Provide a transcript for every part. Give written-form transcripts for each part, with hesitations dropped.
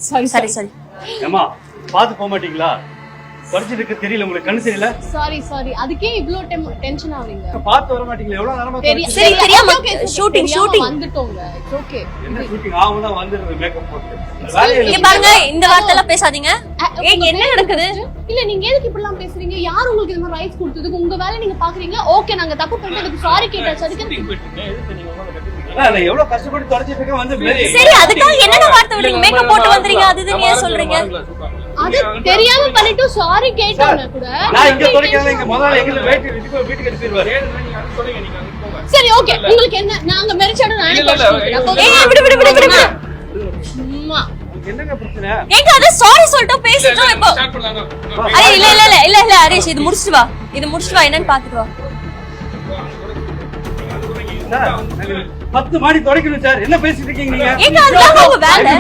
Sorry sorry sorry. ஏமா பாத்து போக மாட்டீங்களா? படிச்சிருக்கு தெரியல உங்களுக்கு கண்ணு தெரியல. சாரி அதுக்கே இவ்ளோ டென்ஷன் ஆவீங்க. பாத்து வர மாட்டீங்களா? எவ்வளவு நேரமா சரி தெரியாம ஷூட்டிங் வந்துட்டோங்க. It's okay. என்ன ஷூட்டிங் ஆவுனா வந்துருது மேக்கப் போட்டு. இங்க பாருங்க இந்த வார்த்தை எல்லாம் பேசாதீங்க. ஏங்க என்ன நடக்குது? இல்ல நீங்க எதுக்கு இப்படி எல்லாம் பேசுறீங்க? யார் உங்களுக்கு இந்த மாதிரி ரைட்ஸ் கொடுத்ததுக்கு? உங்க வேலை நீங்க பாக்குறீங்க. ஓகே நாங்க தப்பு பண்ணிட்டதுக்கு சாரி கேட்டாச்சு. அதுக்கு நான் எவ்வளவு கஷ்டப்பட்டு தொடச்சிட்டு இருக்கேன் வந்து சரி அதுக்காக என்னென்ன வார்த்தை விடுறீங்க? மேக்கப் போட்டு வந்தீங்க அதுதான் ஏன் சொல்றீங்க? அது தெரியாம பண்ணிட்டு சாரி கேட்டானே கூட. நான் இங்க தொடக்கல இங்க முதல்ல எங்க வீட்டுக்கு எடுத்துருவாரு. சரி ஓகே உங்களுக்கு என்ன நாங்க மெரிச்சட நான் ஏய் விடு சும்மா என்னங்க பிரச்சனை? ஏங்க அத சாரி சொல்லிட்டு பேசிட்டோம் இப்போ. அரே இல்ல ஹரிஷ் இது முடிச்சிட்டு வா. என்னன்னு பாத்துட்டு வா. 10 மாடி தொடக்கணும் சார். என்ன பேசிட்டு இருக்கீங்க நீங்க? ஏங்க அதுதான் உங்க வேலை.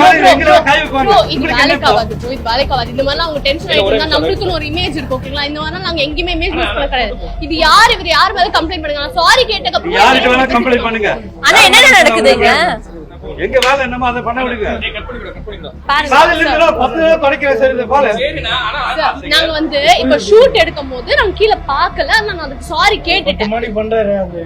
இது வேலைக்காவாது. இது வேலைக்காவாது. இந்த மாதிரி அவங்க டென்ஷன் ஆயிடுனா நம்மளுக்கு ஒரு இமேஜ் இருக்கு ஓகேங்களா? இந்த மாதிரி நாங்க எங்கயுமே இமேஜ் மிஸ் பண்ண கிடையாது. இது யார் மேல கம்ப்ளைண்ட் பண்ணுங்க. நான் சாரி கேட்டதுக்கு அப்புறம் யாருக்கு வேணா கம்ப்ளைண்ட் பண்ணுங்க. ஆனா என்ன நடக்குதுங்க? எங்க வேலை என்னமோ அத பண்ண விடுங்க. பாருங்க சாதல இருந்து 10 நேரம் தொடக்கற சரி இந்த பால. நாங்க வந்து இப்ப ஷூட் எடுக்கும்போது நாங்க கீழ பார்க்கல. நான் அதுக்கு சாரி கேட்டுட்டேன். 10 மாடி பண்றாரு அந்த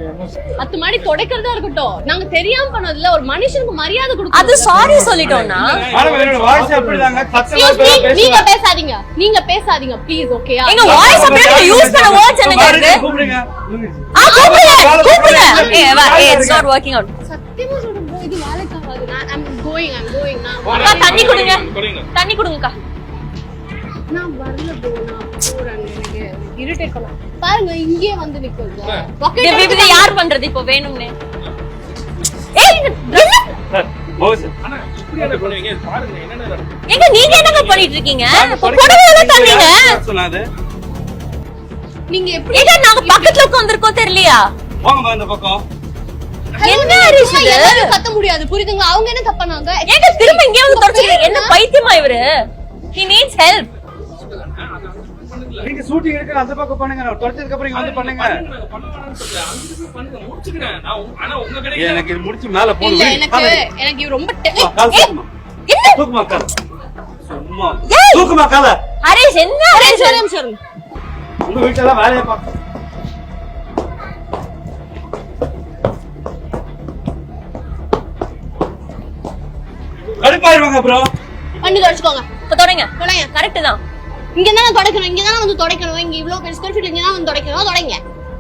10 மாடி தொடக்கிறதா இருக்கட்டும். நாங்க தெரியாம பண்ணதுல ஒரு மனுஷனுக்கு மரியாதை கொடுக்கணும். அது சாரி சொல்லிட்டோம்னா மேடம் என்னோட வாய்ஸ் அப்படிதாங்க. நீங்க பேசாதீங்க ப்ளீஸ் ஓகேயா? எங்க வாய்ஸ் அப்படியே யூஸ் பண்ண வேர்ட்ஸ் என்னங்க இருக்கு? கூப்பிடுங்க. கூப்பிடுங்க. ஏய் இட்ஸ் நாட் வர்க்கிங் அவுட். சத்தியமா சொல்றேன் bro இது வேலைக்காகாது. I'm going அக்கா தண்ணி கொடுங்கக்கா. நான் வரல bro நான் போறேன். எனக்கு இரிட்டேட் பண்ண. பாருங்க இங்கே வந்து நிக்குது. இது யார் பண்றது இப்போ வேணும்னே? ஏய் போஸ் அண்ணா இப்படி என்ன பண்ணுவீங்க? பாருங்க என்னென்ன நடக்குது. எங்க நீங்க என்னங்க பண்ணிட்டு இருக்கீங்க? போடவே தண்ணீங்க சொன்னாது. நீங்க எப்படி ஏங்க நாங்க பக்கத்துல உட்கார்ந்திருக்கோம் தெரியலையா? போங்க இந்த பக்கம். என்ன ஹரிஷ் இது? எல்லாரும் கத்த முடியாது புரியுதுங்களா? அவங்க என்ன தப்பானாங்க? ஏங்க திரும்ப இங்கே வந்து தொடச்சிட்டு என்ன பைத்தியமா இவரு? he needs help. நீங்க ஷூட்டிங் எடுக்க அந்த பக்கம் பண்ணுங்க. நான் தொடச்சதுக்கு அப்புறம் இங்க வந்து பண்ணுங்க. பண்ணுங்க முடிச்சுக்கிறேன். ஆனா உங்க கடைக்கு எனக்கு இது முடிச்சு மேல போடு. இல்ல எனக்கு ரொம்ப என்ன தூக்குமா கால. சும்மா தூக்குமா கால. ஹரிஷ் என்ன ஹரிஷ்? சரி உங்க வீட்ல வேலைய பாக்க. கடுப்பாயிருவாங்க ப்ரோ. பண்ணி தொடச்சுக்கோங்க. இப்ப தொடங்க. கரெக்ட் தான். இங்க தான் தொடக்கணும். இங்க தான் வந்து தொடக்கணும். இங்க இவ்ளோ பெரிய ஸ்கொயர் ஃபீட் இங்க தான் வந்து தொடக்கணும். தொடங்க.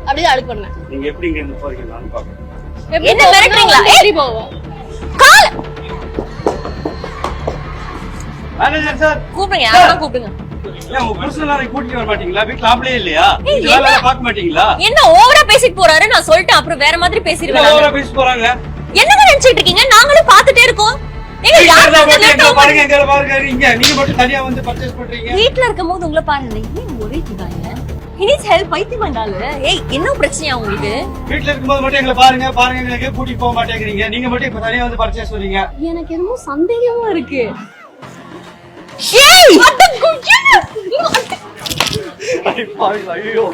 அப்படியே அழுக்கு பண்ணுங்க. நீங்க எப்படி இங்க இருந்து போறீங்க நான் பாக்கறேன். என்ன மிரட்டறீங்களா? ஏறி போவோம். கால் மேனேஜர் சார் கூப்பிடுங்க. யாரோ கூப்பிடுங்க. ஏன் உங்க புருஷனாரை கூட்டிட்டு வர மாட்டீங்களா? வீட்ல ஆம்பளே இல்லையா? இந்த வேலைய பார்க்க மாட்டீங்களா? என்ன ஓவரா பேசிட்டு போறாரு? நான் சொல்லிட்டேன் அப்புறம் வேற மாதிரி பேசிடுவேன். ஓவரா பேசி போறாங்க. என்னங்க நினைச்சிட்டு இருக்கீங்க? நாங்களும் பார்த்துட்டே இருக்கோம். எங்க யார் பாருங்க எங்க பாருங்க இங்க நீங்க மட்டும் தனியா வந்து பர்ச்சேஸ் பண்றீங்க. வீட்ல இருக்கும்போது உங்களை பாருங்க. ஏன் ஒரே கிடாங்க? he needs help பைத்தியம் வந்தால. ஏய் என்ன பிரச்சனையா உங்களுக்கு? வீட்ல இருக்கும்போது மட்டும் எங்களை பாருங்க எங்களுக்கு கூட்டிட்டு போக மாட்டேங்கிறீங்க. நீங்க மட்டும் இப்ப தனியா வந்து பர்ச்சேஸ் பண்ணீங்க. எனக்கு என்னமோ சந்தேகமா இருக்கு. ஏய் ஐயோ ஐயோ